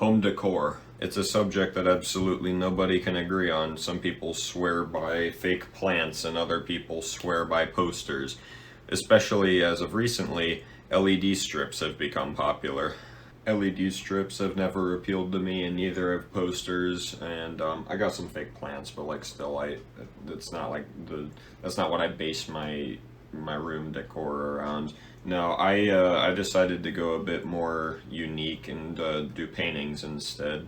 Home decor. It's a subject that absolutely nobody can agree on. Some people swear by fake plants and other people swear by posters. Especially as of recently, LED strips have become popular. LED strips have never appealed to me, and neither have posters. And I got some fake plants, but like still, it's not like that's not what I base my room decor around. No, I decided to go a bit more unique and do paintings instead.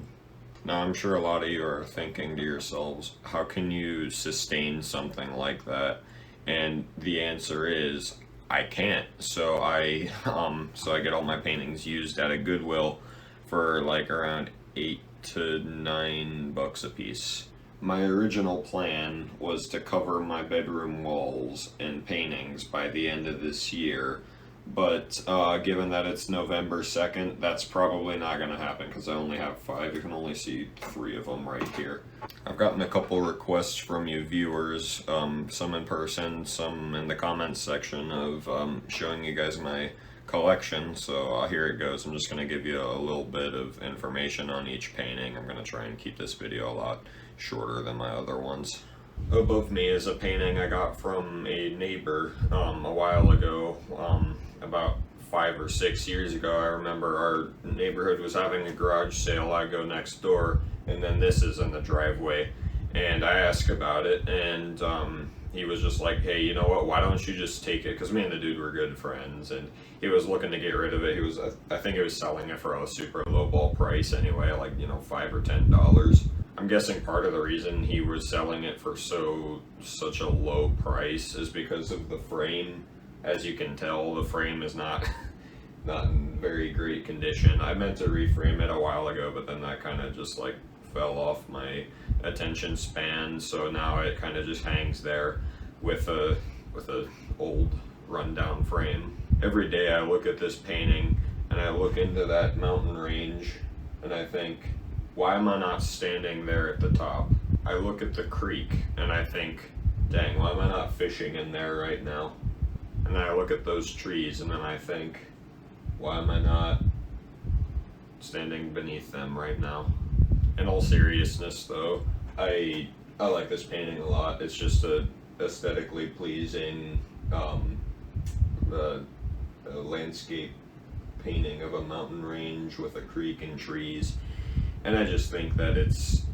Now, I'm sure a lot of you are thinking to yourselves, how can you sustain something like that? And the answer is, I can't. So I get all my paintings used at a Goodwill for like around $8 to $9 a piece. My original plan was to cover my bedroom walls in paintings by the end of this year, but given that it's November 2nd, that's probably not going to happen because I only have 5. You can only see 3 of them right here. I've gotten a couple requests from you viewers, some in person, some in the comments section, of showing you guys my collection, so here it goes. I'm just going to give you a little bit of information on each painting. I'm going to try and keep this video a lot shorter than my other ones. Above me is a painting I got from a neighbor a while ago, about 5 or 6 years ago. I remember our neighborhood was having a garage sale. I go next door, and then this is in the driveway, and I asked about it, and he was just like, hey, you know what, why don't you just take it? Because me and the dude were good friends, and he was looking to get rid of it. He was, I think he was selling it for a super low ball price anyway, like, you know, $5 or $10. I'm guessing part of the reason he was selling it for such a low price is because of the frame. As you can tell, the frame is not in very great condition. I meant to reframe it a while ago, but then that kind of just like fell off my attention span, so now it kind of just hangs there with a old rundown frame. Every day I look at this painting and I look into that mountain range and I think, why am I not standing there at the top? I look at the creek and I think, dang, why am I not fishing in there right now? And then I look at those trees and then I think, why am I not standing beneath them right now? In all seriousness though, I like this painting a lot. It's just a aesthetically pleasing landscape painting of a mountain range with a creek and trees. And I just think that it's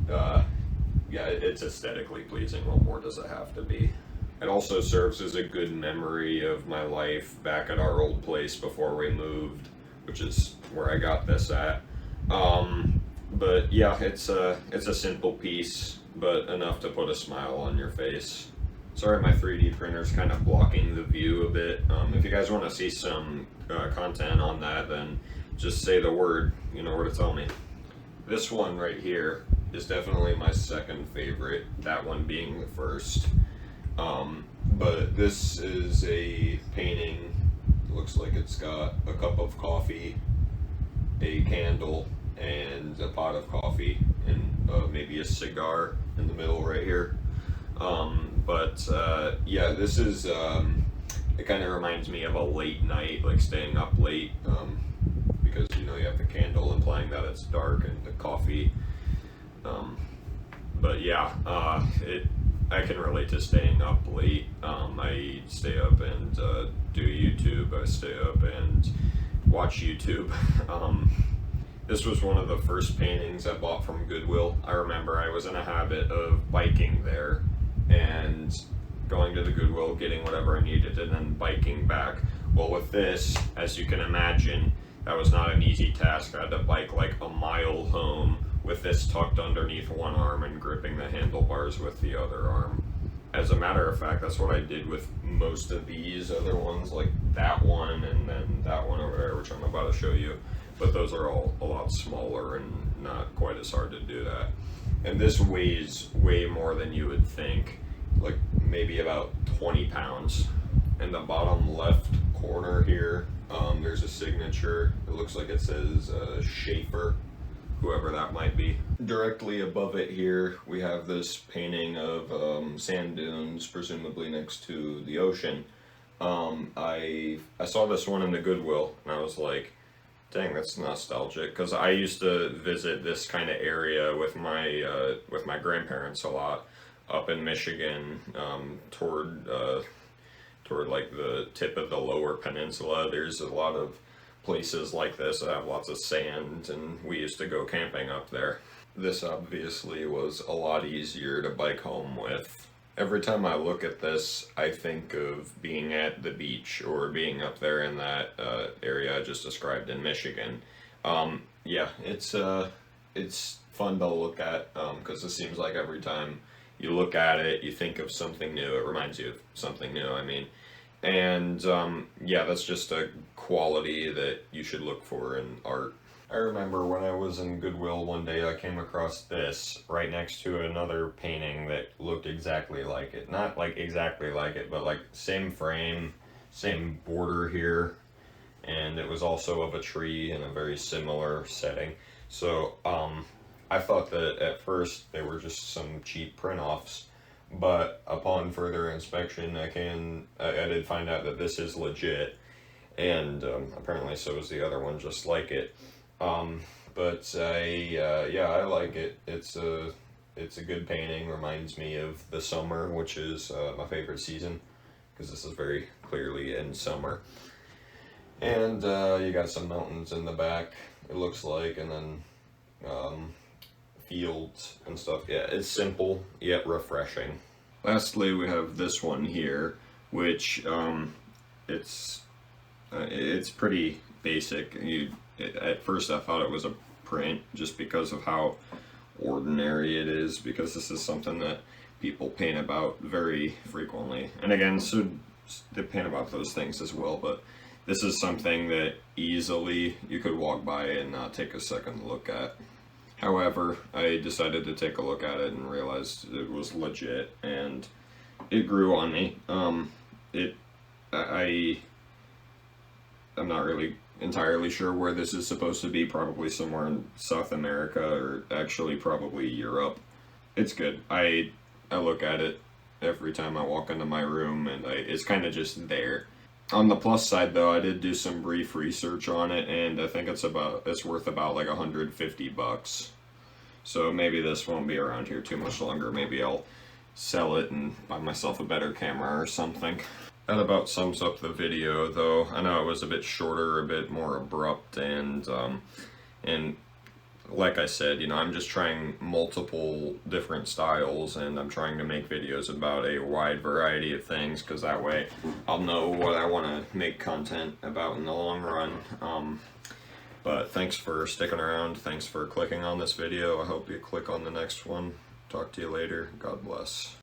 aesthetically pleasing. What more does it have to be? It also serves as a good memory of my life back at our old place before we moved, which is where I got this at. But yeah, it's a simple piece, but enough to put a smile on your face. Sorry, my 3D printer's kind of blocking the view a bit. If you guys want to see some content on that, then just say the word. You know where to tell me. This one right here is definitely my second favorite, that one being the first. But this is a painting. It looks like it's got a cup of coffee, a candle, and a pot of coffee, and maybe a cigar in the middle right here. Yeah, this is, it kind of reminds me of a late night, like staying up late, because, you know, you have the candle implying that it's dark and the coffee. But yeah, I can relate to staying up late. I stay up and do YouTube. I stay up and watch YouTube. This was one of the first paintings I bought from Goodwill. I remember I was in a habit of biking there and going to the Goodwill, getting whatever I needed, and then biking back. Well, with this, as you can imagine, that was not an easy task. I had to bike like a mile home with this tucked underneath one arm and gripping the handlebars with the other arm. As a matter of fact, that's what I did with most of these other ones, like that one and then that one over there, which I'm about to show you. But those are all a lot smaller and not quite as hard to do that. And this weighs way more than you would think, like maybe about 20 pounds. In the bottom left corner here, there's a signature. It looks like it says Schaefer, whoever that might be. Directly above it here, we have this painting of sand dunes, presumably next to the ocean. I saw this one in the Goodwill, and I was like, Dang, that's nostalgic. Because I used to visit this kind of area with my grandparents a lot, up in Michigan, toward like the tip of the lower peninsula. There's a lot of places like this that have lots of sand, and we used to go camping up there. This obviously was a lot easier to bike home with. Every time I look at this, I think of being at the beach or being up there in that area I just described in Michigan. Yeah, it's fun to look at because it seems like every time you look at it, you think of something new. It reminds you of something new. I mean, and yeah, that's just a quality that you should look for in art. I remember when I was in Goodwill one day, I came across this right next to another painting that looked exactly like it. Not like exactly like it, but like same frame, same border here, and it was also of a tree in a very similar setting. So, I thought that at first they were just some cheap print-offs, but upon further inspection, I did find out that this is legit, and apparently so is the other one just like it. Um, but yeah, I like it. It's a good painting. Reminds me of the summer, which is my favorite season because this is very clearly in summer. And you got some mountains in the back. It looks like, and then um, fields and stuff. Yeah, it's simple yet refreshing. Lastly, we have this one here, which it's it's pretty basic. At first I thought it was a print just because of how ordinary it is, because this is something that people paint about very frequently. And again, so they paint about those things as well, but this is something that easily you could walk by and not take a second look at. However, I decided to take a look at it and realized it was legit, and it grew on me. It I I'm not really entirely sure where this is supposed to be. Probably somewhere in South America, or actually probably Europe. It's good. I look at it every time I walk into my room, and it's kind of just there. On the plus side, though, I did do some brief research on it, and I think it's worth about like $150. So maybe this won't be around here too much longer. Maybe I'll sell it and buy myself a better camera or something. That about sums up the video, though. I know it was a bit shorter, a bit more abrupt, and like I said, I'm just trying multiple different styles, and I'm trying to make videos about a wide variety of things, because that way I'll know what I want to make content about in the long run. But thanks for sticking around. Thanks for clicking on this video. I hope you click on the next one. Talk to you later. God bless.